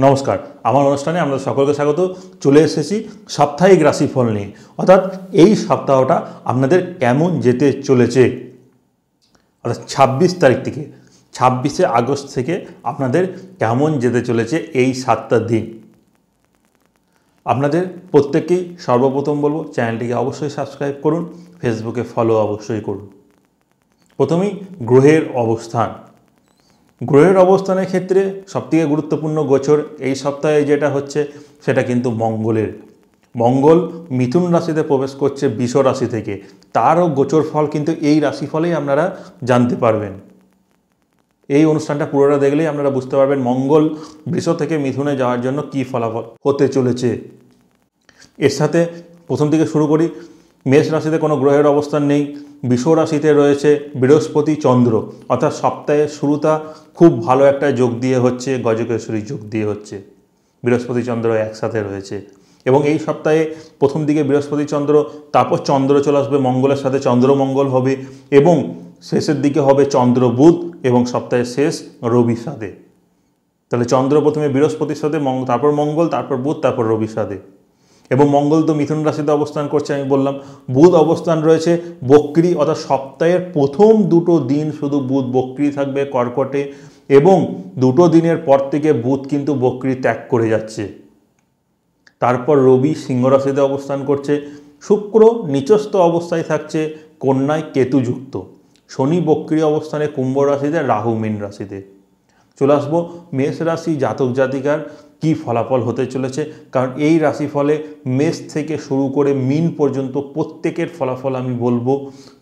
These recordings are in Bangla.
নমস্কার, আমার অনুষ্ঠানে আমরা সকলকে স্বাগত। চলে এসেছি সাপ্তাহিক রাশিফল নিয়ে, অর্থাৎ এই সপ্তাহটা আপনাদের কেমন যেতে চলেছে। অর্থাৎ 26 তারিখ থেকে 26শে আগস্ট থেকে আপনাদের কেমন যেতে চলেছে এই 7টা দিন। আপনাদের প্রত্যেককেই সর্বপ্রথম বলবো, চ্যানেলটিকে অবশ্যই সাবস্ক্রাইব করুন, ফেসবুকে ফলো অবশ্যই করুন। প্রথমেই গ্রহের অবস্থান। গ্রহের অবস্থানের ক্ষেত্রে সবথেকে গুরুত্বপূর্ণ গোচর এই সপ্তাহে যেটা হচ্ছে সেটা কিন্তু মঙ্গলের। মঙ্গল মিথুন রাশিতে প্রবেশ করছে বৃষ রাশি থেকে, তারও গোচর ফল কিন্তু এই রাশিফলেই আপনারা জানতে পারবেন। এই অনুষ্ঠানটা পুরোটা দেখলেই আপনারা বুঝতে পারবেন মঙ্গল বৃষ থেকে মিথুনে যাওয়ার জন্য কী ফলাফল হতে চলেছে। এর সাথে প্রথম থেকে শুরু করি। মেষ রাশিতে কোনো গ্রহের অবস্থান নেই, বৃষ রাশিতে রয়েছে বৃহস্পতি চন্দ্র, অর্থাৎ সপ্তাহের শুরুটা খুব ভালো একটা যোগ দিয়ে হচ্ছে, গজকেশ্বরী যোগ দিয়ে হচ্ছে। বৃহস্পতি চন্দ্র একসাথে রয়েছে এবং এই সপ্তাহে প্রথম দিকে বৃহস্পতি চন্দ্র, তারপর চন্দ্র চলে আসবে মঙ্গলের সাথে, চন্দ্রমঙ্গল হবে এবং শেষের দিকে হবে চন্দ্র বুধ এবং সপ্তাহের শেষ রবির সাথে। তাহলে চন্দ্র প্রথমে বৃহস্পতির সাথে, তারপর মঙ্গল, তারপর বুধ, তারপর রবির সাথে। এবং মঙ্গল তো মিথুন রাশিতে অবস্থান করছে আমি বললাম। বুধ অবস্থান রয়েছে বক্রী, অর্থাৎ সপ্তাহের প্রথম দুটো দিন শুধু বুধ বক্রী থাকবে কর্কটে, এবং দুটো দিনের পর থেকে বুধ কিন্তু বক্রী ত্যাগ করে যাচ্ছে। তারপর রবি সিংহ রাশিতে অবস্থান করছে, শুক্র নিচস্থ অবস্থায় থাকছে কন্যায় কেতুযুক্ত, শনি বক্রী অবস্থানে কুম্ভ রাশিতে, রাহু মীন রাশিতে। চলে আসবো মেষ রাশি জাতক জাতিকার কী ফলাফল হতে চলেছে, কারণ এই রাশিফলে মেষ থেকে শুরু করে মীন পর্যন্ত প্রত্যেকের ফলাফল আমি বলবো।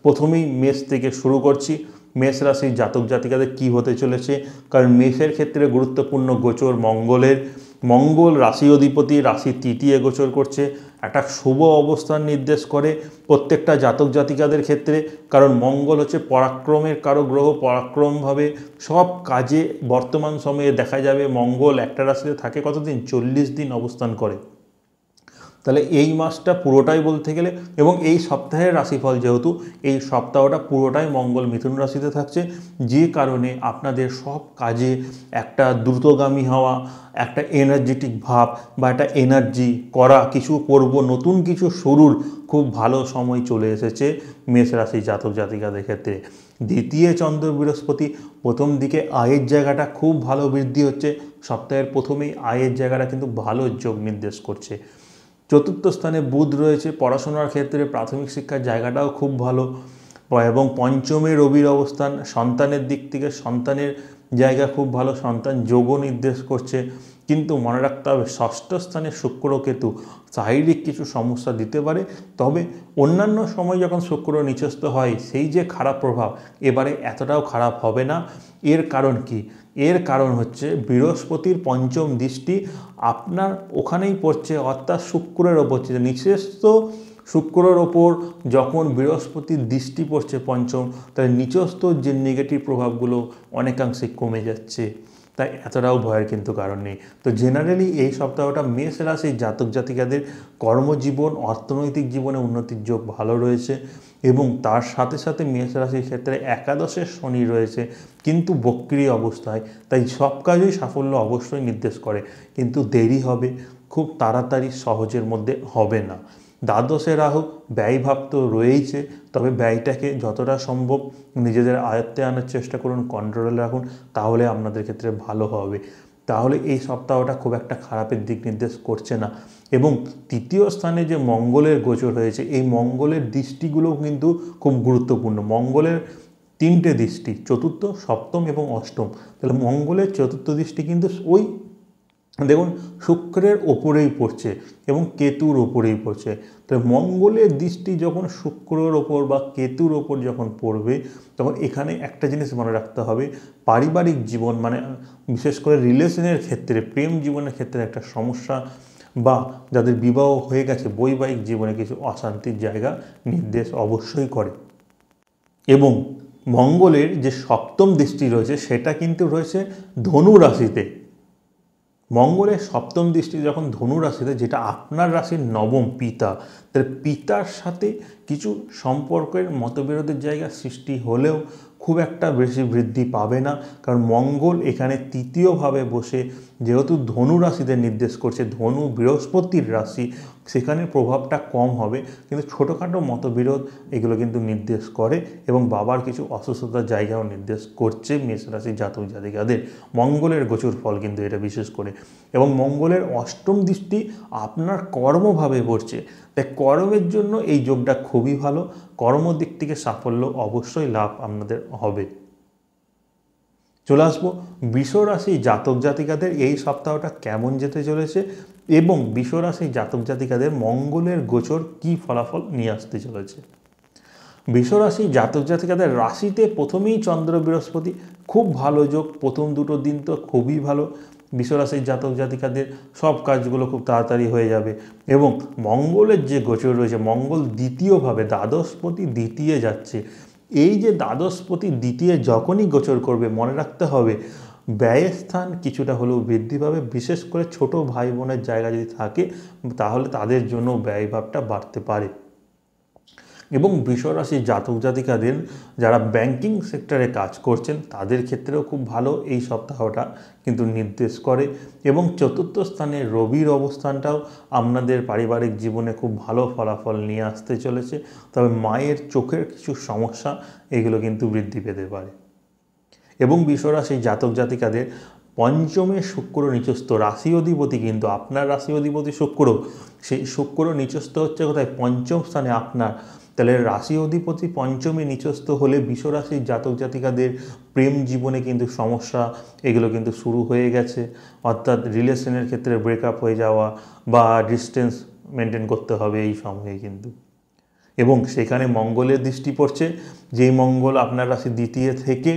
প্রথমেই মেষ থেকে শুরু করছি। মেষ রাশির জাতক জাতিকাদের কী হতে চলেছে, কারণ মেষের ক্ষেত্রে গুরুত্বপূর্ণ গোচর মঙ্গলের। মঙ্গল রাশি অধিপতি রাশি তৃতীয় গোচর করছে, একটা শুভ অবস্থান নির্দেশ করে প্রত্যেকটা জাতক জাতিকাদের ক্ষেত্রে, কারণ মঙ্গল হচ্ছে পরাক্রমের কারো গ্রহ। পরাক্রমভাবে সব কাজে বর্তমান সময়ে দেখা যাবে মঙ্গল একটা রাশিতে থাকে কতদিন, 40 দিন অবস্থান করে। তাহলে এই মাসটা পুরোটাই বলতে গেলে, এবং এই সপ্তাহের রাশিফল যেহেতু এই সপ্তাহটা পুরোটাই মঙ্গল মিথুন রাশিতে থাকছে, যে কারণে আপনাদের সব কাজে একটা দ্রুতগামী হওয়া, একটা এনার্জেটিক ভাব বা একটা এনার্জি করা, কিছু করব, নতুন কিছু শুরুর খুব ভালো সময় চলে এসেছে মেষ রাশি জাতক জাতিকাদের ক্ষেত্রে। দ্বিতীয় চন্দ্র বৃহস্পতি, প্রথম দিকে আয়ের জায়গাটা খুব ভালো বৃদ্ধি হচ্ছে। সপ্তাহের প্রথমেই আয়ের জায়গাটা কিন্তু ভালো যোগ নির্দেশ করছে। চতুর্থ স্থানে বুধ রয়েছে, পড়াশোনার ক্ষেত্রে প্রাথমিক শিক্ষার জায়গাটাও খুব ভালো। এবং পঞ্চমে রবির অবস্থান, সন্তানের দিক থেকে সন্তানের জায়গা খুব ভালো, সন্তান যোগও নির্দেশ করছে। কিন্তু মনে রাখতে হবে ষষ্ঠ স্থানে শুক্র কেতু শারীরিক কিছু সমস্যা দিতে পারে, তবে অন্যান্য সময় যখন শুক্র নিচস্থ হয় সেই যে খারাপ প্রভাব এবারে এতটাও খারাপ হবে না। এর কারণ কি? এর কারণ হচ্ছে বৃহস্পতির পঞ্চম দৃষ্টি আপনার ওখানেই পড়ছে, অর্থাৎ শুক্রের ওপর নিচস্থ শুক্রের ওপর যখন বৃহস্পতির দৃষ্টি পড়ছে পঞ্চম, তাহলে নিচস্থ যে নেগেটিভ প্রভাবগুলো অনেকাংশে কমে যাচ্ছে, তাই এতটাও ভয়ের কিন্তু কারণ নেই। তো জেনারেলি এই সপ্তাহটা মেষ রাশির জাতক জাতিকাদের কর্মজীবন, অর্থনৈতিক জীবনে উন্নতির যোগ ভালো রয়েছে, এবং তার সাথে সাথে মেষ রাশির ক্ষেত্রে একাদশে শনি রয়েছে কিন্তু বক্রী অবস্থায়, তাই সব কাজেই সাফল্য অবশ্যই নির্দেশ করে, কিন্তু দেরি হবে, খুব তাড়াতাড়ি সহজের মধ্যে হবে না। দ্বাদশে রাহু, ব্যয়ভাব তো রয়েইছে, তবে ব্যয়টাকে যতটা সম্ভব নিজেদের আয়ত্তে আনার চেষ্টা করুন, কন্ট্রোলে রাখুন, তাহলে আপনাদের ক্ষেত্রে ভালো হবে। তাহলে এই সপ্তাহটা খুব একটা খারাপের দিক নির্দেশ করছে না। এবং তৃতীয় স্থানে যে মঙ্গলের গোচর হয়েছে, এই মঙ্গলের দৃষ্টিগুলোও কিন্তু খুব গুরুত্বপূর্ণ। মঙ্গলের 3টে দৃষ্টি, চতুর্থ, সপ্তম এবং অষ্টম। তাহলে মঙ্গলের চতুর্থ দৃষ্টি কিন্তু ওই দেখুন শুক্রের ওপরেই পড়ছে এবং কেতুর ওপরেই পড়ছে। তাহলে মঙ্গলের দৃষ্টি যখন শুক্রের ওপর বা কেতুর ওপর যখন পড়বে, তখন এখানে একটা জিনিস মনে রাখতে হবে, পারিবারিক জীবন মানে বিশেষ করে রিলেশনের ক্ষেত্রে, প্রেম জীবনের ক্ষেত্রে একটা সমস্যা, বা যাদের বিবাহ হয়ে গেছে বৈবাহিক জীবনে কিছু অশান্তির জায়গা নির্দেশ অবশ্যই করে। এবং মঙ্গলের যে সপ্তম দৃষ্টি রয়েছে সেটা কিন্তু রয়েছে ধনু রাশিতে। মঙ্গলের সপ্তম দৃষ্টি যখন ধনু রাশিতে, যেটা আপনার রাশির নবম পিতা, তার পিতার সাথে কিছু সম্পর্কের মতবিরোধের জায়গা সৃষ্টি হলেও খুব একটা বেশি বৃদ্ধি পাবে না, কারণ মঙ্গল এখানে তৃতীয়ভাবে বসে যেহেতু ধনু রাশিতে নির্দেশ করছে, ধনু বৃহস্পতির রাশি, সেখানে প্রভাবটা কম হবে, কিন্তু ছোটোখাটো মতবিরোধ এগুলো কিন্তু নির্দেশ করে এবং বাবার কিছু অসুস্থতার জায়গাও নির্দেশ করছে মেষ রাশি জাতক জাতিকাদের। মঙ্গলের গোচর ফল কিন্তু এটা বিশেষ করে, এবং মঙ্গলের অষ্টম দৃষ্টি আপনার কর্মভাবে পড়ছে, তাই কর্মের জন্য এই যোগটা খুবই ভালো। কর্মদিক থেকে সাফল্য অবশ্যই লাভ আপনাদের হবে। চলে আসবো বৃষরাশি জাতক জাতিকাদের এই সপ্তাহটা কেমন যেতে চলেছে এবং বৃষরাশি জাতক জাতিকাদের মঙ্গলের গোচর কী ফলাফল নিয়ে আসতে চলেছে। বৃষরাশি জাতক জাতিকাদের রাশিতে প্রথমেই চন্দ্র বৃহস্পতি, খুব ভালো যোগ। প্রথম দুটো দিন তো খুবই ভালো, বৃষরাশির জাতক জাতিকাদের সব কাজগুলো খুব তাড়াতাড়ি হয়ে যাবে। এবং মঙ্গলের যে গোচর রয়েছে, মঙ্গল দ্বিতীয়ভাবে দ্বাদশপতি দ্বিতীয় যাচ্ছে। এই যে দ্বাদশপতি দ্বিতীয় যখনই গোচর করবে, মনে রাখতে হবে ব্যয়ের স্থান কিছুটা হলেও বৃদ্ধি পাবে। বিশেষ করে ছোট ভাই বোনের জায়গা যদি থাকে তাহলে তাদের জন্য ব্যয়ভাবটা বাড়তে পারে। এবং বৃষরাশির জাতক জাতিকাদের যারা ব্যাংকিং সেক্টরে কাজ করছেন তাদের ক্ষেত্রেও খুব ভালো এই সপ্তাহটা কিন্তু নির্দেশ করে। এবং চতুর্থ স্থানে রবির অবস্থানটাও আপনাদের পারিবারিক জীবনে খুব ভালো ফলাফল নিয়ে আসতে চলেছে। তবে মায়ের চোখের কিছু সমস্যা এগুলো কিন্তু বৃদ্ধি পেতে পারে। এবং বৃষরাশির জাতক জাতিকাদের পঞ্চমে শুক্র নিচস্থ, রাশি অধিপতি কিন্তু আপনার রাশি অধিপতি শুক্র, সেই শুক্র নিচস্থ হচ্ছে কোথায়? পঞ্চম স্থানে আপনার। তাহলে রাশি অধিপতি পঞ্চমে নিচস্থ হলে বৃষরাশির জাতক জাতিকাদের প্রেম জীবনে কিন্তু সমস্যা এগুলো কিন্তু শুরু হয়ে গেছে, অর্থাৎ রিলেশনের ক্ষেত্রে ব্রেকআপ হয়ে যাওয়া বা ডিস্টেন্স মেনটেন করতে হবে এই সময়ে কিন্তু। এবং সেখানে মঙ্গলের দৃষ্টি পড়ছে, যেই মঙ্গল আপনার রাশি দ্বিতীয় থেকে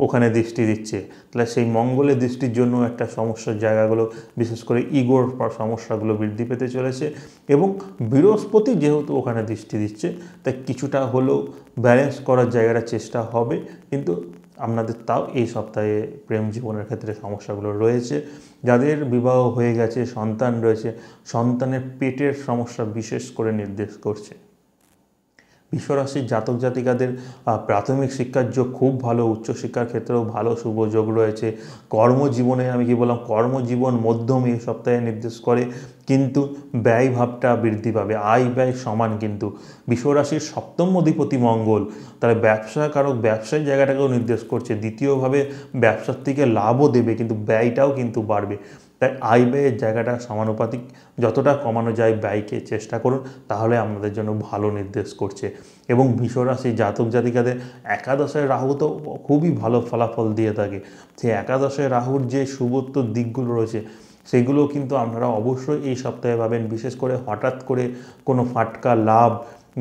ওখানে দৃষ্টি দিচ্ছে, তাহলে সেই মঙ্গলের দৃষ্টির জন্য একটা সমস্যার জায়গাগুলো, বিশেষ করে ইগোর সমস্যাগুলো বৃদ্ধি পেতে চলেছে। এবং বৃহস্পতি যেহেতু ওখানে দৃষ্টি দিচ্ছে, তাই কিছুটা হলেও ব্যালেন্স করার জায়গাটা চেষ্টা হবে, কিন্তু আপনাদের তাও এই সপ্তাহে প্রেম জীবনের ক্ষেত্রে সমস্যাগুলো রয়েছে। যাদের বিবাহ হয়ে গেছে, সন্তান রয়েছে, সন্তানের পেটের সমস্যা বিশেষ করে নির্দেশ করছে। বৃষরাশির জাতক জাতিকাদের প্রাথমিক শিক্ষার যোগ খুব ভালো, উচ্চশিক্ষার ক্ষেত্রেও ভালো শুভ যোগ রয়েছে। কর্মজীবনে আমি কি বললাম, কর্মজীবন মধ্যম এই সপ্তাহে নির্দেশ করে, কিন্তু ব্যয়ভাবটা বৃদ্ধি পাবে, আয় ব্যয় সমান। কিন্তু বৃষরাশির সপ্তম অধিপতি মঙ্গল, তাহলে ব্যবসা কারক ব্যবসায়ী জায়গাটাকেও নির্দেশ করছে। দ্বিতীয়ভাবে ব্যবসার থেকে লাভও দেবে, কিন্তু ব্যয়টাও কিন্তু বাড়বে। তাই আয় ব্যয়ের জায়গাটা সমানুপাতিক, যতটা কমানো যায় ব্যয়কে চেষ্টা করুন, তাহলে আপনাদের জন্য ভালো নির্দেশ করছে। এবং বৃষরাশি জাতক জাতিকাদের একাদশের রাহু তো খুবই ভালো ফলাফল দিয়ে থাকে। সেই একাদশের রাহুর যে শুভত্ব দিকগুলো রয়েছে সেগুলো কিন্তু আপনারা অবশ্যই এই সপ্তাহে পাবেন। বিশেষ করে হঠাৎ করে কোনো ফাটকা লাভ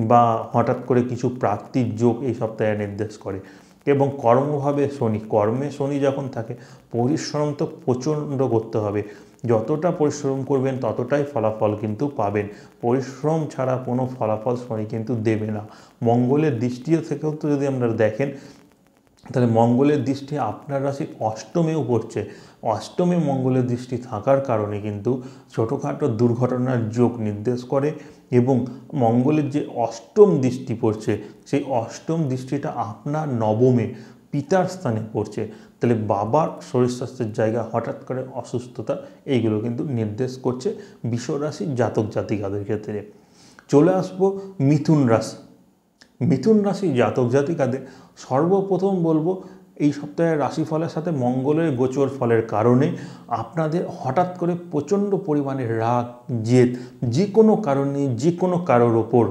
বা হঠাৎ করে কিছু প্রাপ্তির যোগ এই সপ্তাহে নির্দেশ করে। এবং কর্মভাবে শনি, কর্মে শনি যখন থাকে পরিশ্রম তো প্রচণ্ড করতে হবে, যতটা পরিশ্রম করবেন ততটাই ফলাফল কিন্তু পাবেন। পরিশ্রম ছাড়া কোনো ফলাফল শনি কিন্তু দেবে না। মঙ্গলের দৃষ্টিও থেকেও তো যদি আপনারা দেখেন, তাহলে মঙ্গলের দৃষ্টি আপনার রাশির অষ্টমেও পড়ছে। অষ্টমে মঙ্গলের দৃষ্টি থাকার কারণে কিন্তু ছোটোখাটো দুর্ঘটনার যোগ নির্দেশ করে। এবং মঙ্গলের যে অষ্টম দৃষ্টি পড়ছে, সেই অষ্টম দৃষ্টিটা আপনার নবমে পিতার স্থানে পড়ছে। তাহলে বাবার শরীর স্বাস্থ্যের জায়গা, হঠাৎ করে অসুস্থতা, এইগুলো কিন্তু নির্দেশ করছে বৃষরাশির জাতক জাতিকাদের ক্ষেত্রে। চলে আসবো মিথুন রাশি। মিথুন রাশি জাতক জাতিকাদের সর্বপ্রথম বলবো, এই সপ্তাহের রাশিফলের সাথে মঙ্গলের গোচর ফলের কারণে আপনাদের হঠাৎ করে প্রচণ্ড পরিমাণে রাগ জেদ যে কোনো কারণে যে কোনো কারোর ওপর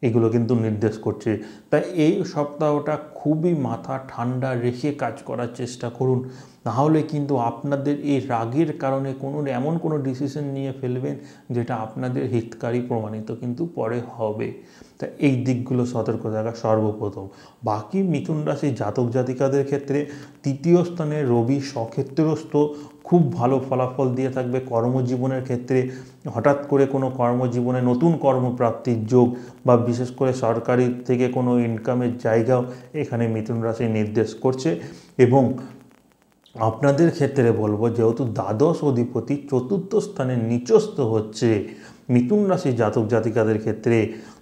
এগুলো কিন্তু নির্দেশ করছে। তাই এই সপ্তাহটা খুবই মাথা ঠান্ডা রেখে কাজ করার চেষ্টা করুন, নাহলে কিন্তু আপনাদের এই রাগের কারণে এমন কোনো ডিসিশন নিয়ে ফেলবেন যেটা আপনাদের হিতকারী প্রমাণিত কিন্তু পরে হবে। তা এই দিকগুলো সতর্ক থাকা সর্বপ্রথম। বাকি মিথুন রাশি জাতক জাতিকাদের ক্ষেত্রে তৃতীয় স্থানে রবি স্বক্ষেত্রস্থ, খুব ভালো ফলাফল দিয়ে থাকবে কর্মজীবনের ক্ষেত্রে। হঠাৎ করে কোনো কর্মজীবনে নতুন কর্মপ্রাপ্তির যোগ বা বিশেষ করে সরকারি থেকে কোনো ইনকামের জায়গাও এখানে মিথুন রাশি নির্দেশ করছে। এবং আপনাদের ক্ষেত্রে বলবো, যেহেতু দ্বাদশ অধিপতি চতুর্থ স্থানে নিচস্থ হচ্ছে মিথুন রাশি জাতক জাতিকাদের ক্ষেত্রে,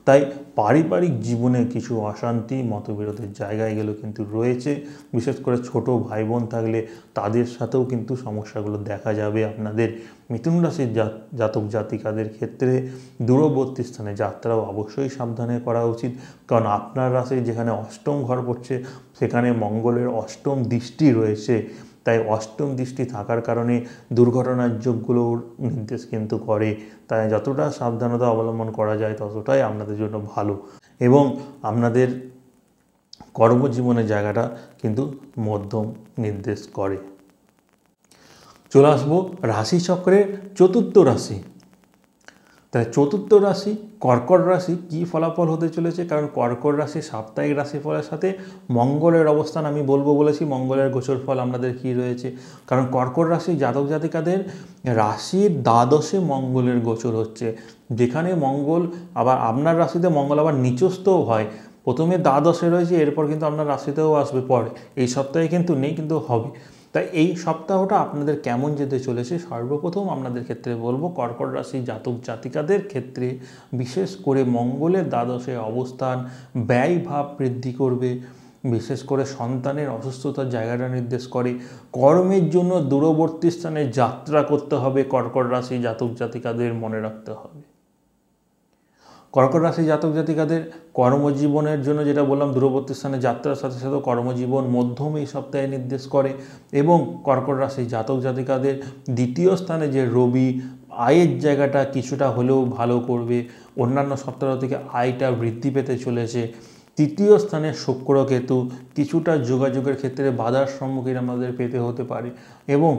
তাই পারিবারিক জীবনে কিছু অশান্তি মতবিরোধের জায়গা এগুলো কিন্তু রয়েছে। বিশেষ করে ছোট ভাই বোন থাকলে তাদের সাথেও কিন্তু সমস্যাগুলো দেখা যাবে। আপনাদের মিথুন রাশির জাতক জাতিকাদের ক্ষেত্রে দূরবর্তী স্থানে যাত্রাও অবশ্যই সাবধানে করা উচিত, কারণ আপনার রাশি যেখানে অষ্টম ঘর পড়ছে সেখানে মঙ্গলের অষ্টম দৃষ্টি রয়েছে। তাই অষ্টম দৃষ্টি থাকার কারণে দুর্ঘটনার যোগগুলোর নির্দেশ কিন্তু করে। তাই যতটা সাবধানতা অবলম্বন করা যায় ততটাই আপনাদের জন্য ভালো, এবং আপনাদের কর্মজীবনের জায়গাটা কিন্তু মধ্যম নির্দেশ করে। চলে আসবো রাশিচক্রের চতুর্থ রাশি। তাই চতুর্থ রাশি কর্কট রাশি কী ফলাফল হতে চলেছে, কারণ কর্কট রাশি সাপ্তাহিক রাশিফলের সাথে মঙ্গলের অবস্থান আমি বলেছি মঙ্গলের গোচর ফল আপনাদের কী রয়েছে। কারণ কর্কট রাশি জাতক জাতিকাদের রাশির দ্বাদশে মঙ্গলের গোচর হচ্ছে, যেখানে মঙ্গল আবার আপনার রাশিতে মঙ্গল আবার নিচস্থও হয়। প্রথমে দ্বাদশে রয়েছে, এরপর কিন্তু আপনার রাশিতেও আসবে পরে। এই সপ্তাহে কিন্তু নেই, কিন্তু হবে। তাই এই সপ্তাহটা আপনাদের কেমন যেতে চলেছে, সর্বপ্রথম আপনাদের ক্ষেত্রে বলবো কর্কট রাশি জাতক জাতিকাদের ক্ষেত্রে বিশেষ করে মঙ্গলের দ্বাদশে অবস্থান ব্যয়ভাব বৃদ্ধি করবে। বিশেষ করে সন্তানের অসুস্থতার জায়গাটা নির্দেশ করে। কর্মের জন্য দূরবর্তী স্থানে যাত্রা করতে হবে কর্কট রাশি জাতক জাতিকাদের, মনে রাখতে হবে। কর্কট রাশি জাতক জাতিকাদের কর্মজীবনের জন্য যেটা বললাম দূরবর্তী স্থানে যাত্রার সাথে সাথে কর্মজীবন মধ্যম এই সপ্তাহে নির্দেশ করে। এবং কর্কট রাশি জাতক জাতিকাদের দ্বিতীয় স্থানে যে রবি আয়ের জায়গাটা কিছুটা হলেও ভালো করবে, অন্যান্য সপ্তাহ থেকে আয়টা বৃদ্ধি পেতে চলেছে। তৃতীয় স্থানে শুক্র কেতু কিছুটা যোগাযোগের ক্ষেত্রে বাধার সম্মুখীন আমাদের পেতে হতে পারে। এবং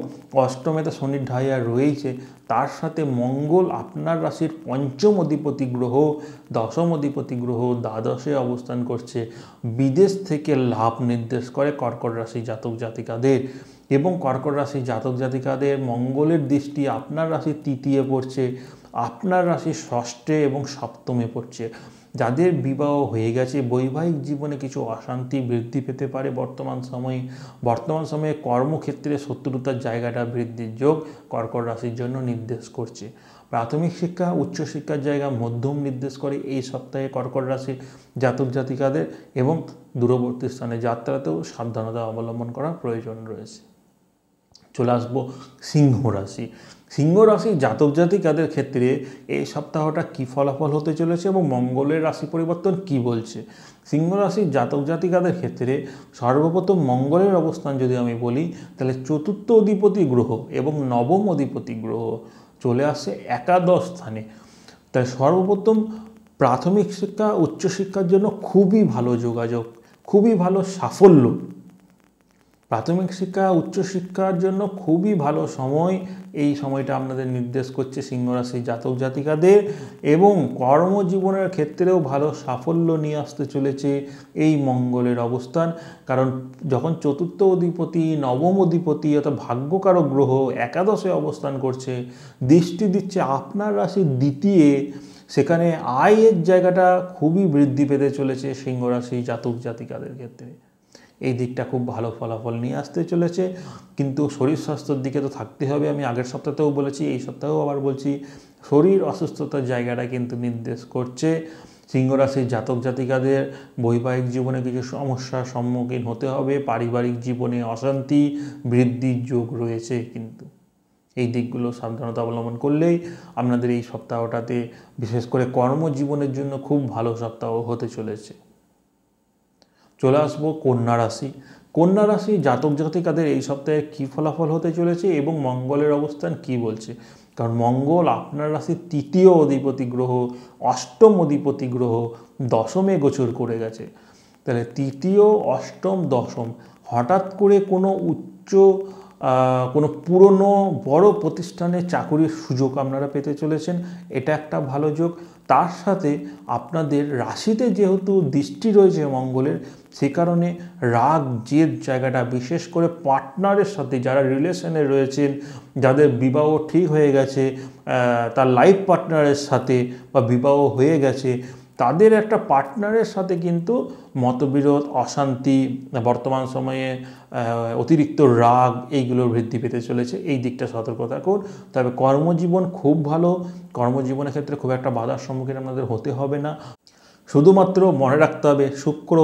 অষ্টমেতে শনির ঢাইয়া রয়েছে, তার সাথে মঙ্গল আপনার রাশির পঞ্চম অধিপতি গ্রহ, দশম অধিপতি গ্রহ দ্বাদশে অবস্থান করছে। বিদেশ থেকে লাভ নির্দেশ করে কর্কট রাশি জাতক জাতিকাদের। এবং কর্কট রাশি জাতক জাতিকাদের মঙ্গলের দৃষ্টি আপনার রাশির তৃতীয় পড়ছে, আপনার রাশির ষষ্ঠে এবং সপ্তমে পড়ছে। যাদের বিবাহ হয়ে গেছে বৈবাহিক জীবনে কিছু অশান্তি বৃদ্ধি পেতে পারে বর্তমান সময়ে কর্মক্ষেত্রে শত্রুতার জায়গাটা বৃদ্ধির যোগ কর্কট রাশির জন্য নির্দেশ করছে। প্রাথমিক শিক্ষা উচ্চশিক্ষার জায়গা মধ্যম নির্দেশ করে এই সপ্তাহে কর্কট রাশির জাতক জাতিকাদের, এবং দূরবর্তী স্থানে যাত্রাতেও সাবধানতা অবলম্বন করার প্রয়োজন রয়েছে। চলে আসবো সিংহ রাশি। সিংহ রাশি জাতক জাতিকাদের ক্ষেত্রে এই সপ্তাহটা কী ফলাফল হতে চলেছে এবং মঙ্গলের রাশি পরিবর্তন কি বলছে। সিংহ রাশির জাতক জাতিকাদের ক্ষেত্রে সর্বপ্রথম মঙ্গলের অবস্থান যদি আমি বলি, তাহলে চতুর্থ অধিপতি গ্রহ এবং নবম অধিপতি গ্রহ চলে আসছে একাদশ স্থানে। তাই সর্বপ্রথম প্রাথমিক শিক্ষা উচ্চশিক্ষার জন্য খুবই ভালো যোগাযোগ, খুবই ভালো সাফল্য। প্রাথমিক শিক্ষা উচ্চশিক্ষার জন্য খুবই ভালো সময়, এই সময়টা আপনাদের নির্দেশ করছে সিংহ রাশির জাতক জাতিকাদের। এবং কর্মজীবনের ক্ষেত্রেও ভালো সাফল্য নিয়ে আসতে চলেছে এই মঙ্গলের অবস্থান। কারণ যখন চতুর্থ অধিপতি নবম অধিপতি অর্থাৎ ভাগ্যকারক গ্রহ একাদশে অবস্থান করছে, দৃষ্টি দিচ্ছে আপনার রাশির দ্বিতীয়, সেখানে আয়ের জায়গাটা খুবই বৃদ্ধি পেতে চলেছে সিংহ রাশি জাতক জাতিকাদের ক্ষেত্রে। এই দিকটা খুব ভালো ফলাফল নিয়ে আসতে চলেছে। কিন্তু শরীর স্বাস্থ্যের দিকে তো থাকতে হবে। আমি আগের সপ্তাহেও বলেছি, এই সপ্তাহেও আবার বলছি, শরীর অসুস্থতার জায়গাটা কিন্তু নির্দেশ করছে সিংহ রাশির জাতক জাতিকাদের বৈবাহিক জীবনে কিছু সমস্যার সম্মুখীন হতে হবে। পারিবারিক জীবনে অশান্তি বৃদ্ধির যোগ রয়েছে, কিন্তু এই দিকগুলো সাবধানতা অবলম্বন করলেই আপনাদের এই সপ্তাহটাতে বিশেষ করে কর্মজীবনের জন্য খুব ভালো সপ্তাহ হতে চলেছে। চলে আসবো কন্যা রাশি। কন্যা রাশি জাতক জাতিকাদের এই সপ্তাহে কী ফলাফল হতে চলেছে এবং মঙ্গলের অবস্থান কি বলছে। কারণ মঙ্গল আপনার রাশির তৃতীয় অধিপতি গ্রহ, অষ্টম অধিপতি গ্রহ দশমে গোচর করে গেছে। তাহলে তৃতীয় অষ্টম দশম হঠাৎ করে কোনো পুরনো বড় প্রতিষ্ঠানে চাকুরির সুযোগ আপনারা পেতে চলেছেন, এটা একটা ভালো যোগ। তার সাথে আপনাদের রাশিতে যেহেতু দৃষ্টি রয়েছে মঙ্গলের, সে কারণে রাগ জেদ জায়গাটা বিশেষ করে পার্টনারের সাথে যারা রিলেশনে রয়েছেন, যাদের বিবাহ ঠিক হয়ে গেছে, তার লাইফ পার্টনারের সাথে বা বিবাহ হয়ে গেছে, তাদের একটা পার্টনারের সাথে কিন্তু মতবিরোধ অশান্তি বর্তমান সময়ে অতিরিক্ত রাগ এইগুলো বৃদ্ধি পেতে চলেছে। এই দিকটা সতর্ক থাকুন। তবে কর্মজীবন খুব ভালো, কর্মজীবনের ক্ষেত্রে খুব একটা বাধার সম্মুখীন আপনাদের হতে হবে না। শুধুমাত্র মনে রাখতে হবে শুক্র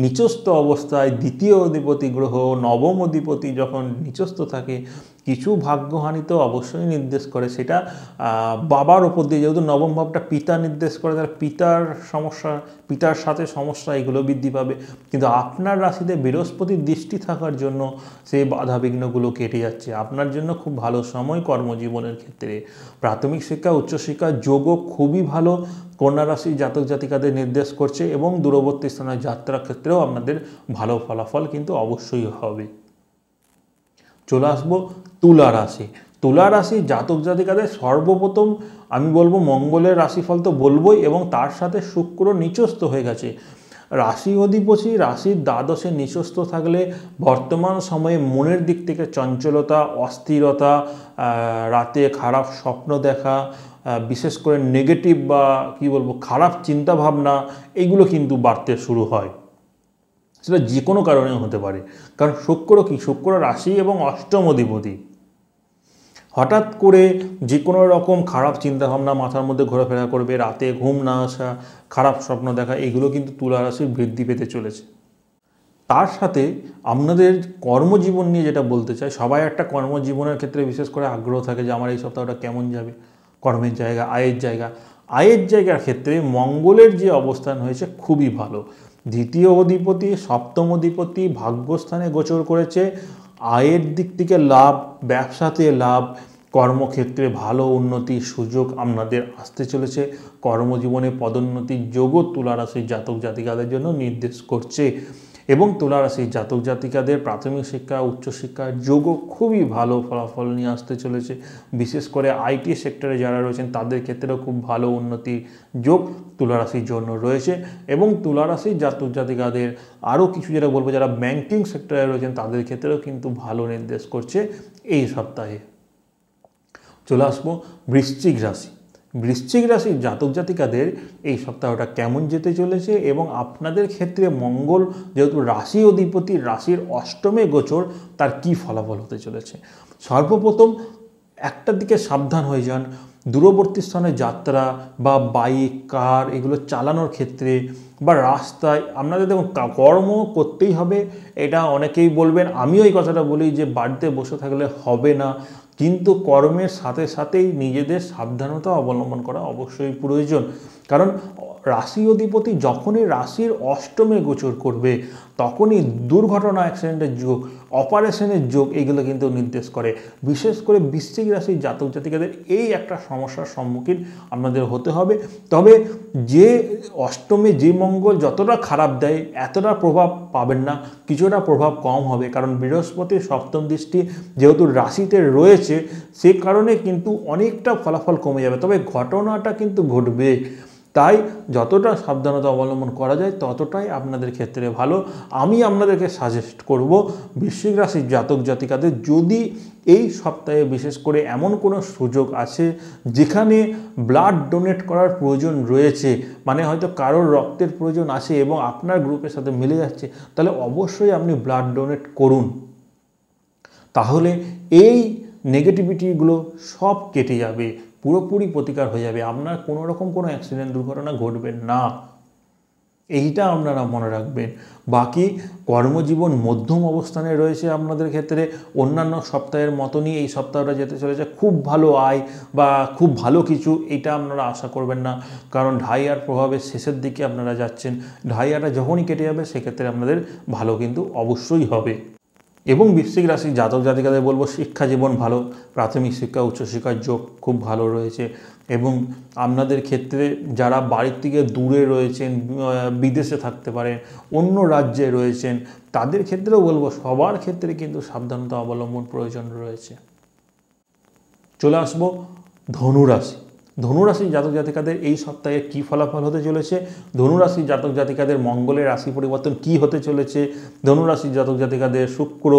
নিচস্থ অবস্থায় দ্বিতীয় অধিপতি গ্রহ, নবম অধিপতি যখন নিচস্থ থাকে কিছু ভাগ্যহানি তো অবশ্যই নির্দেশ করে। সেটা বাবার ওপর দিয়ে, যেহেতু নবম ভাবটা পিতা নির্দেশ করে, তার পিতার সমস্যা, পিতার সাথে সমস্যা এগুলো বৃদ্ধি পাবে। কিন্তু আপনার রাশিতে বৃহস্পতির দৃষ্টি থাকার জন্য সেই বাধা বিঘ্নগুলো কেটে যাচ্ছে। আপনার জন্য খুব ভালো সময় কর্মজীবনের ক্ষেত্রে। প্রাথমিক শিক্ষা উচ্চশিক্ষার যোগও খুবই ভালো কন্যা রাশির জাতক জাতিকাদের নির্দেশ করছে, এবং দূরবর্তী স্থানে যাত্রার ক্ষেত্রেও আপনাদের ভালো ফলাফল কিন্তু অবশ্যই হবে। চলে আসবো তুলা রাশি। তুলা রাশি জাতক জাতিকাদের সর্বপ্রথম আমি বলবো মঙ্গলের রাশিফল তো বলবোই, এবং তার সাথে শুক্র নিচস্থ হয়ে গেছে। রাশি অধিপতি রাশির দ্বাদশে নিচস্থ থাকলে বর্তমান সময়ে মনের দিক থেকে চঞ্চলতা, অস্থিরতা, রাতে খারাপ স্বপ্ন দেখা, বিশেষ করে নেগেটিভ বা কি বলবো খারাপ চিন্তাভাবনা, এইগুলো কিন্তু বাড়তে শুরু হয়। সেটা যে কোনো কারণে হতে পারে, কারণ শুক্র কি, শুক্র রাশি এবং অষ্টম অধিপতি। হঠাৎ করে যে কোনো রকম খারাপ চিন্তাভাবনা মাথার মধ্যে ঘোরাফেরা করবে, রাতে ঘুম না আসা, খারাপ স্বপ্ন দেখা, এগুলো কিন্তু তুলা রাশির বৃদ্ধি পেতে চলেছে। তার সাথে আপনাদের কর্মজীবন নিয়ে যেটা বলতে চাই, সবাই একটা কর্মজীবনের ক্ষেত্রে বিশেষ করে আগ্রহ থাকে যে আমার এই সপ্তাহটা কেমন যাবে, কর্মের জায়গা, আয়ের জায়গার ক্ষেত্রে মঙ্গলের যে অবস্থান হয়েছে খুবই ভালো। দ্বিতীয় অধিপতি, সপ্তম অধিপতি ভাগ্যস্থানে গোচর করেছে। আয়ের দিক থেকে লাভ, ব্যবসাতে লাভ, কর্মক্ষেত্রে ভালো উন্নতির সুযোগ আপনাদের আসতে চলেছে। কর্মজীবনে পদোন্নতির যোগও তুলা রাশির জাতক জাতিকাদের জন্য নির্দেশ করছে, এবং তুলা রাশির জাতক জাতিকাদের প্রাথমিক শিক্ষা উচ্চশিক্ষার যোগও খুবই ভালো ফলাফল নিয়ে আসতে চলেছে। বিশেষ করে আইটি সেক্টরে যারা রয়েছেন তাদের ক্ষেত্রেও খুব ভালো উন্নতির যোগ তুলা রাশির জন্য রয়েছে। এবং তুলা রাশির জাতক জাতিকাদের আরও কিছু যেটা বলবো, যারা ব্যাংকিং সেক্টরে রয়েছেন তাদের ক্ষেত্রেও কিন্তু ভালো নির্দেশ করছে এই সপ্তাহে। চলে আসবো বৃশ্চিক রাশি। বৃশ্চিক রাশির জাতক জাতিকাদের এই সপ্তাহটা কেমন যেতে চলেছে, এবং আপনাদের ক্ষেত্রে মঙ্গল যেহেতু রাশি অধিপতি, রাশির অষ্টমে গোচর, তার কি ফলাফল হতে চলেছে। সর্বপ্রথম একটা দিকে সাবধান হয়ে যান, দূরবর্তী স্থানে যাত্রা বা বাইক, কার এগুলো চালানোর ক্ষেত্রে বা রাস্তায় আপনাদের দেখুন কর্ম করতেই হবে। এটা অনেকেই বলবেন, আমিও এই কথাটা বলি যে বাড়িতে বসে থাকলে হবে না, কিন্তু কর্মের সাথে সাথেই নিজেদের সাবধানতা অবলম্বন করা অবশ্যই প্রয়োজন। কারণ রাশি অধিপতি যখনই রাশির অষ্টমে গোচর করবে তখনই দুর্ঘটনা, অ্যাক্সিডেন্টের যোগ, অপারেশনের যোগ এগুলো কিন্তু নির্দেশ করে। বিশেষ করে বৃশ্চিক রাশির জাতক জাতিকাদের এই একটা সমস্যার সম্মুখীন আপনাদের হতে হবে। তবে যে অষ্টমে যে মঙ্গল যতটা খারাপ দেয় এতটা প্রভাব পাবেন না, কিছুটা প্রভাব কম হবে, কারণ বৃহস্পতির সপ্তম দৃষ্টি যেহেতু রাশিতে রয়েছে সে কারণে কিন্তু অনেকটা ফলাফল কমে যাবে, তবে ঘটনাটা কিন্তু ঘটবে। তাই যতটা সাবধানতা অবলম্বন করা যায় ততটাই আপনাদের ক্ষেত্রে ভালো। আমি আপনাদেরকে সাজেস্ট করব বৃশ্চিক রাশির জাতক জাতিকাদের যদি এই সপ্তাহে বিশেষ করে এমন কোনো সুযোগ আছে যেখানে ব্লাড ডোনেট করার প্রয়োজন রয়েছে, মানে হয়তো কারোর রক্তের প্রয়োজন আছে এবং আপনার গ্রুপের সাথে মিলে যাচ্ছে, তাহলে অবশ্যই আপনি ব্লাড ডোনেট করুন। তাহলে এই নেগেটিভিটিগুলো সব কেটে যাবে, পুরোপুরি প্রতিকার হয়ে যাবে, আপনার কোনো রকম কোনো অ্যাক্সিডেন্ট দুর্ঘটনা ঘটবে না, এইটা আপনারা মনে রাখবেন। বাকি কর্মজীবন মধ্যম অবস্থানে রয়েছে আপনাদের ক্ষেত্রে, অন্যান্য সপ্তাহের মতনই এই সপ্তাহটা যেতে চলেছে। খুব ভালো আয় বা খুব ভালো কিছু এটা আপনারা আশা করবেন না, কারণ ঢাইয়ার প্রভাবের শেষের দিকে আপনারা যাচ্ছেন। ঢাইয়াটা যখনই কেটে যাবে সেক্ষেত্রে আপনাদের ভালো কিন্তু অবশ্যই হবে। এবং বৃশ্চিক রাশির জাতক জাতিকাদের বলবো শিক্ষা জীবন ভালো, প্রাথমিক শিক্ষা উচ্চশিক্ষার যোগ খুব ভালো রয়েছে। এবং আপনাদের ক্ষেত্রে যারা বাড়ির থেকে দূরে রয়েছেন, বিদেশে থাকতে পারেন, অন্য রাজ্যে রয়েছেন, তাদের ক্ষেত্রেও বলবো সবার ক্ষেত্রে কিন্তু সাবধানতা অবলম্বন প্রয়োজন রয়েছে। চলে আসবো ধনুরাশি। ধনুরাশির জাতক জাতিকাদের এই সপ্তাহে কী ফলাফল হতে চলেছে, ধনুরাশির জাতক জাতিকাদের মঙ্গলের রাশি পরিবর্তন কি হতে চলেছে, ধনুরাশির জাতক জাতিকাদের শুক্র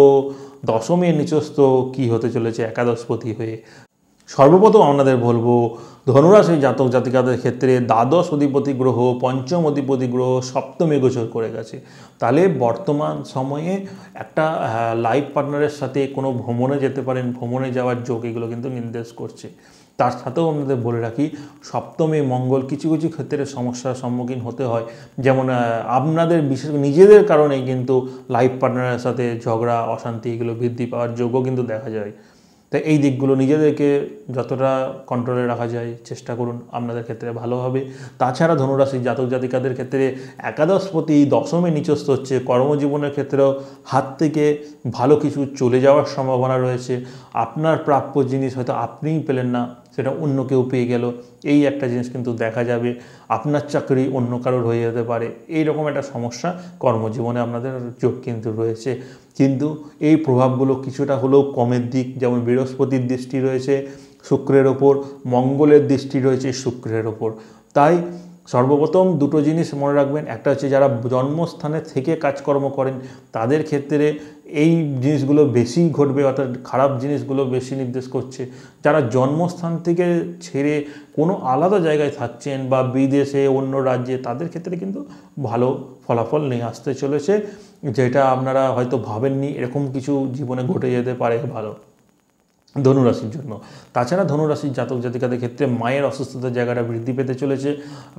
দশমে নিচস্থ কি হতে চলেছে একাদশপতি হয়ে। সর্বপ্রথম আপনাদের বলবো ধনুরাশি জাতক জাতিকাদের ক্ষেত্রে দ্বাদশ অধিপতি গ্রহ, পঞ্চম অধিপতি গ্রহ সপ্তমে গোচর করে গেছে। তাহলে বর্তমান সময়ে একটা লাইফ পার্টনারের সাথে কোনো ভ্রমণে যেতে পারেন, ভ্রমণে যাওয়ার যোগ এগুলো কিন্তু নির্দেশ করছে। তার সাথেও আপনাদের বলে রাখি সপ্তমে মঙ্গল কিছু কিছু ক্ষেত্রে সমস্যার সম্মুখীন হতে হয়, যেমন আপনাদের বিশেষ নিজেদের কারণে কিন্তু লাইফ পার্টনারের সাথে ঝগড়া অশান্তি এগুলো বৃদ্ধি পাওয়ার যোগও কিন্তু দেখা যায়। তাই এই দিকগুলো নিজেদেরকে যতটা কন্ট্রোলে রাখা যায় চেষ্টা করুন, আপনাদের ক্ষেত্রে ভালো হবে। তাছাড়া ধনুরাশি জাতক জাতিকাদের ক্ষেত্রে একাদশপতি দশমে নিচস্থ হচ্ছে, কর্মজীবনের ক্ষেত্রেও হাত থেকে ভালো কিছু চলে যাওয়ার সম্ভাবনা রয়েছে। আপনার প্রাপ্য জিনিস হয়তো আপনিই পেলেন না, সেটা অন্য কেউ পেয়ে গেল, এই একটা জিনিস কিন্তু দেখা যাবে। আপনার চাকরি অন্য কারোর হয়ে যেতে পারে, এইরকম একটা সমস্যা কর্মজীবনে আপনাদের যোগ কিন্তু রয়েছে। কিন্তু এই প্রভাবগুলো কিছুটা হলেও কমের দিক, যেমন বৃহস্পতির দৃষ্টি রয়েছে শুক্রের ওপর, মঙ্গলের দৃষ্টি রয়েছে শুক্রের ওপর। তাই সর্বপ্রথম দুটো জিনিস মনে রাখবেন, একটা হচ্ছে যারা জন্মস্থানে থেকে কাজকর্ম করেন তাদের ক্ষেত্রে এই জিনিসগুলো বেশি ঘটবে, অর্থাৎ খারাপ জিনিসগুলো বেশি নির্দেশ করছে। যারা জন্মস্থান থেকে ছেড়ে কোনো আলাদা জায়গায় থাকছেন বা বিদেশে অন্য রাজ্যে, তাদের ক্ষেত্রে কিন্তু ভালো ফলাফল নিয়ে আসতে চলেছে, যেটা আপনারা হয়তো ভাবেননি এরকম কিছু জীবনে ঘটে যেতে পারে ভালো ধনুরাশির জন্য। তাছাড়া ধনুরাশির জাতক জাতিকাদের ক্ষেত্রে মায়ের অসুস্থতার জায়গাটা বৃদ্ধি পেতে চলেছে।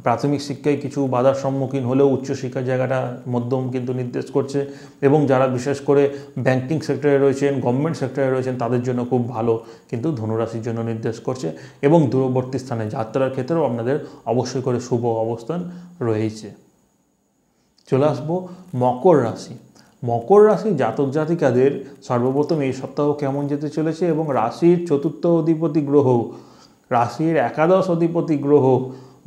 প্রাথমিক শিক্ষায় কিছু বাধার সম্মুখীন হলেও উচ্চশিক্ষার জায়গাটা মধ্যম কিন্তু নির্দেশ করছে। এবং যারা বিশেষ করে ব্যাংকিং সেক্টরে রয়েছেন, গভর্নমেন্ট সেক্টরে রয়েছেন, তাদের জন্য খুব ভালো কিন্তু ধনুরাশির জন্য নির্দেশ করছে। এবং দূরবর্তী স্থানে যাত্রার ক্ষেত্রেও আপনাদের অবশ্যই করে শুভ অবস্থান রয়েছে। চলে আসবো মকর রাশি। মকর রাশি জাতক জাতিকাদের সর্বপ্রথম এই সপ্তাহ কেমন যেতে চলেছে, এবং রাশির চতুর্থ অধিপতি গ্রহ, রাশির একাদশ অধিপতি গ্রহ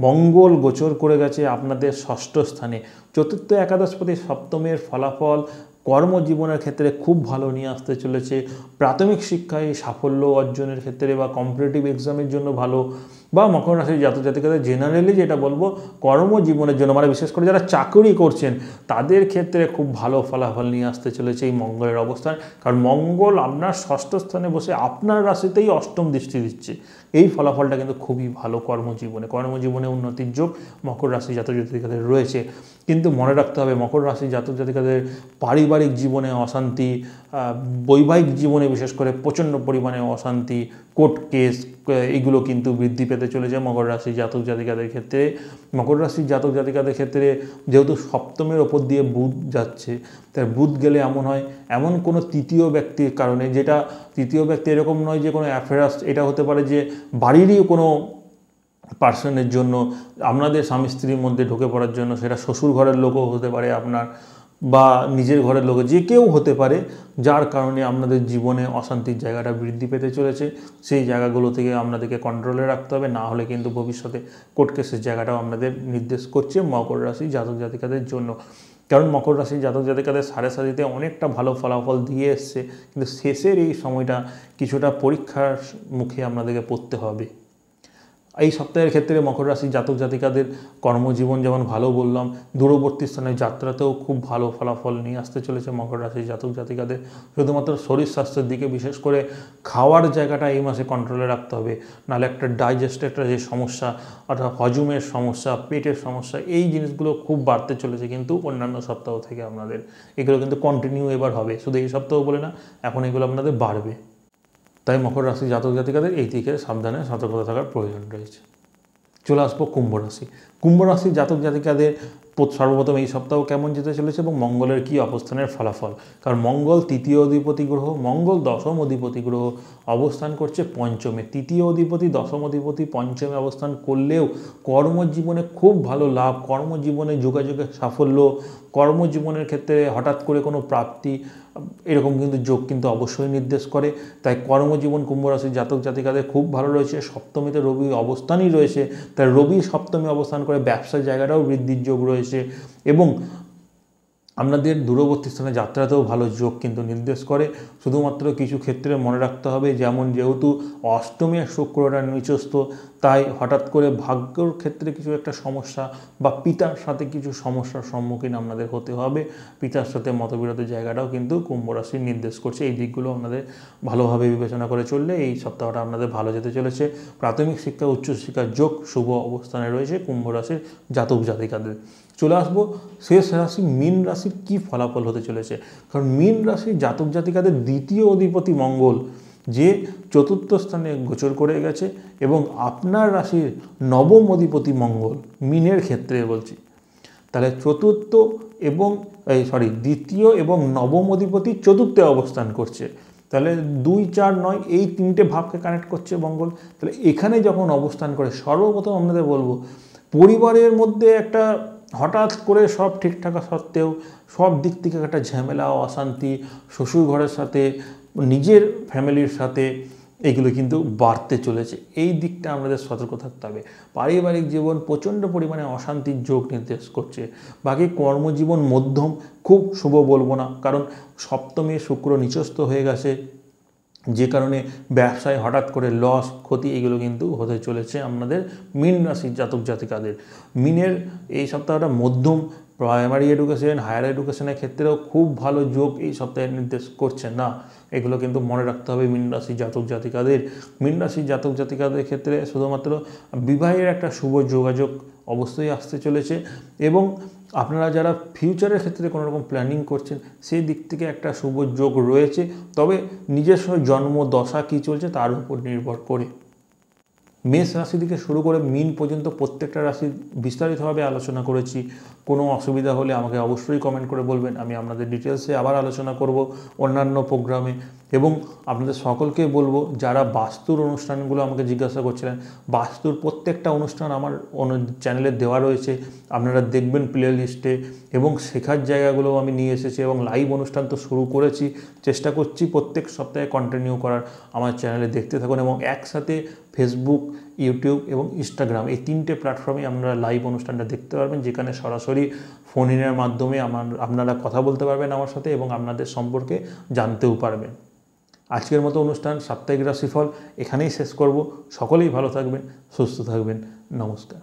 মঙ্গল গোচর করে গেছে আপনাদের ষষ্ঠ স্থানে। চতুর্থ একাদশপতি সপ্তমের ফলাফল কর্মজীবনের ক্ষেত্রে খুব ভালো নিয়ে আসতে চলেছে। প্রাথমিক শিক্ষায় সাফল্য অর্জনের ক্ষেত্রে বা কম্পিটিটিভ এক্সামের জন্য ভালো, বা মকর রাশির জাতক জাতিকাদের জেনারেলি যেটা বলবো কর্মজীবনের জন্য, মানে বিশেষ করে যারা চাকরি করছেন তাদের ক্ষেত্রে খুব ভালো ফলাফল নিয়ে আসতে চলেছে এই মঙ্গলের অবস্থান। কারণ মঙ্গল আপনার ষষ্ঠ স্থানে বসে আপনার রাশিতেই অষ্টম দৃষ্টি দিচ্ছে। এই ফলাফলটা কিন্তু খুবই ভালো কর্মজীবনে উন্নতির যোগ মকর রাশি জাতক জাতিকাদের রয়েছে। কিন্তু মনে রাখতে হবে মকর রাশি জাতক জাতিকাদের পারিবারিক জীবনে অশান্তি, বৈবাহিক জীবনে বিশেষ করে প্রচণ্ড পরিমাণে অশান্তি, কোর্ট কেস এগুলো কিন্তু বৃদ্ধি পেতে চলেছে মকর রাশি জাতক জাতিকাদের ক্ষেত্রে। মকর রাশির জাতক জাতিকাদের ক্ষেত্রে যেহেতু সপ্তমের ওপর দিয়ে বুধ যাচ্ছে, তাই বুধ গেলে এমন হয় এমন কোনো তৃতীয় ব্যক্তির কারণে, যেটা তৃতীয় ব্যক্তি এরকম নয় যে কোনো অ্যাফেয়ার্স, এটা হতে পারে যে বাড়িরই কোনো পার্সনের জন্য, আপনাদের স্বামী স্ত্রীর মধ্যে ঢুকে পড়ার জন্য, সেটা শ্বশুর ঘরের লোকও হতে পারে আপনার, বা নিজের ঘরের লোক, যে কেউ হতে পারে, যার কারণে আপনাদের জীবনে অশান্তির জায়গাটা বৃদ্ধি পেতে চলেছে। সেই জায়গাগুলো থেকে আপনাদেরকে কন্ট্রোলে রাখতে হবে, না হলে কিন্তু ভবিষ্যতে কোর্ট কেসের জায়গাটাও আপনাদের নির্দেশ করছে মকর রাশি জাতক জাতিকাদের জন্য। কারণ মকর রাশি জাতক জাতিকাদের সাড়ে সাতিতে অনেকটা ভালো ফলাফল দিয়ে এসছে, কিন্তু শেষের এই সময়টা কিছুটা পরীক্ষার মুখে আপনাদেরকে পড়তে হবে। এই সপ্তাহের ক্ষেত্রে মকর রাশি জাতক জাতিকাদের কর্মজীবন যেমন ভালো বললাম, দূরবর্তী স্থানের যাত্রাতেও খুব ভালো ফলাফল নিয়ে আসতে চলেছে মকর রাশি জাতক জাতিকাদের। শুধুমাত্র শরীর স্বাস্থ্যের দিকে বিশেষ করে খাওয়ার জায়গাটা এই মাসে কন্ট্রোলে রাখতে হবে, নাহলে একটা ডাইজেস্টের যে সমস্যা, অর্থাৎ হজমের সমস্যা, পেটের সমস্যা, এই জিনিসগুলো খুব বাড়তে চলেছে কিন্তু অন্যান্য সপ্তাহ থেকে আপনাদের। এগুলো কিন্তু কন্টিনিউ এবার হবে, শুধু এই সপ্তাহ বলে না, এখন এগুলো আপনাদের বাড়বে। তাই মকর রাশি জাতক জাতিকাদের এই দিকে সাবধানে সতর্কতা থাকার প্রয়োজন রয়েছে। চলে আসবো কুম্ভ রাশি। কুম্ভ রাশি জাতক জাতিকাদের সর্বপ্রথম এই সপ্তাহ কেমন যেতে চলেছে এবং মঙ্গলের কী অবস্থানের ফলাফল। কারণ মঙ্গল তৃতীয় অধিপতি গ্রহ, মঙ্গল দশম অধিপতি গ্রহ, অবস্থান করছে পঞ্চমে। তৃতীয় অধিপতি দশম অধিপতি পঞ্চমে অবস্থান করলেও কর্মজীবনে খুব ভালো লাভ, কর্মজীবনে যোগাযোগের সাফল্য, কর্মজীবনের ক্ষেত্রে হঠাৎ করে কোনো প্রাপ্তি, এরকম কিন্তু যোগ কিন্তু অবশ্যই নির্দেশ করে। তাই কর্মজীবন কুম্ভ রাশির জাতক জাতিকাদের খুব ভালো রয়েছে। সপ্তমীতে রবি অবস্থানই রয়েছে, তাই রবি সপ্তমী অবস্থান করে ব্যবসার জায়গাটাও বৃদ্ধির যোগ রয়েছে। এবং আপনাদের দূরবর্তী স্থানে যাত্রাতেও ভালো যোগ কিন্তু নির্দেশ করে। শুধুমাত্র কিছু ক্ষেত্রে মনে রাখতে হবে, যেমন যেহেতু অষ্টমে শুক্রটা নিচস্থ, তাই হঠাৎ করে ভাগ্যর ক্ষেত্রে কিছু একটা সমস্যা বা পিতার সাথে কিছু সমস্যার সম্মুখীন আপনাদের হতে হবে। পিতার সাথে মতবিরোধের জায়গাটাও কিন্তু কুম্ভ রাশি নির্দেশ করছে। এই দিকগুলো আপনাদের ভালোভাবে বিবেচনা করে চললে এই সপ্তাহটা আপনাদের ভালো যেতে চলেছে। প্রাথমিক শিক্ষা উচ্চশিক্ষার যোগ শুভ অবস্থানে রয়েছে কুম্ভ রাশির জাতক জাতিকাদের। চলে আসবো শেষ রাশি মীন রাশির কী ফলাফল হতে চলেছে। কারণ মীন রাশির জাতক জাতিকাদের দ্বিতীয় অধিপতি মঙ্গল, যে চতুর্থ স্থানে গোচর করে গেছে, এবং আপনার রাশির নবম অধিপতি মঙ্গল মীনের ক্ষেত্রে বলছি, তাহলে চতুর্থ এবং দ্বিতীয় এবং নবম অধিপতি চতুর্থে অবস্থান করছে। তাহলে 2, 4, 9 এই তিনটে ভাবকে কানেক্ট করছে মঙ্গল। তাহলে এখানে যখন অবস্থান করে, সর্বপ্রথম আপনাদের বলবো, পরিবারের মধ্যে একটা হঠাৎ করে সব ঠিক থাকা সত্ত্বেও সব দিক থেকে একটা ঝামেলা, অশান্তি, শ্বশুর ঘরের সাথে, নিজের ফ্যামিলির সাথে, এগুলো কিন্তু বাড়তে চলেছে। এই দিকটা আমাদের সতর্ক থাকতে হবে। পারিবারিক জীবন প্রচণ্ড পরিমাণে অশান্তির যোগ নির্দেশ করছে। বাকি কর্মজীবন মধ্যম, খুব শুভ বলবো না, কারণ সপ্তমে শুক্র নিচস্থ হয়ে গেছে, যে কারণে ব্যবসায় হঠাৎ করে লস, ক্ষতি এগুলো কিন্তু হতে চলেছে আপনাদের মীন রাশির জাতক জাতিকাদের। মীনের এই সপ্তাহটা মধ্যম, প্রাইমারি এডুকেশন, হায়ার এডুকেশনের ক্ষেত্রেও খুব ভালো যোগ এই সপ্তাহে নির্দেশ করছে না। এগুলো কিন্তু মনে রাখতে হবে মীন রাশির জাতক জাতিকাদের। মীন রাশির জাতক জাতিকাদের ক্ষেত্রে শুধুমাত্র বিবাহের একটা শুভ যোগাযোগ অবশ্যই আসতে চলেছে, এবং আপনারা যারা ফিউচারের ক্ষেত্রে কোনো রকম প্ল্যানিং করছেন সেই দিক থেকে একটা শুভ যোগ রয়েছে, তবে নিজস্ব জন্ম দশা কী চলছে তার উপর নির্ভর করে। মেষ রাশি থেকে শুরু করে মীন পর্যন্ত প্রত্যেকটা রাশি বিস্তারিতভাবে আলোচনা করেছি। কোনো অসুবিধা হলে আমাকে অবশ্যই কমেন্ট করে বলবেন, আমি আপনাদের ডিটেলসে আবার আলোচনা করব অন্যান্য প্রোগ্রামে। এবং আপনাদের সকলকে বলবো, যারা বাস্তুর অনুষ্ঠানগুলো আমাকে জিজ্ঞাসা করছিলেন, বাস্তুর প্রত্যেকটা অনুষ্ঠান আমার চ্যানেলে দেওয়া রয়েছে, আপনারা দেখবেন প্লে লিস্টে, এবং শেখার জায়গাগুলো আমি নিয়ে এসেছি, এবং লাইভ অনুষ্ঠান তো শুরু করেছি, চেষ্টা করছি প্রত্যেক সপ্তাহে কন্টিনিউ করার। আমার চ্যানেলে দেখতে থাকুন, এবং একসাথে ফেসবুক, ইউটিউব এবং ইনস্টাগ্রাম এই তিনটে প্ল্যাটফর্মে আপনারা লাইভ অনুষ্ঠানটা দেখতে পারবেন, যেখানে সরাসরি ফোন ইনের মাধ্যমে আপনারা কথা বলতে পারবেন আমার সাথে, এবং আপনাদের সম্পর্কে জানতেও পারবেন। আজকের মতো অনুষ্ঠান সাপ্তাহিক রাশিফল এখানেই শেষ করব। সকলেই ভালো থাকবেন, সুস্থ থাকবেন। নমস্কার।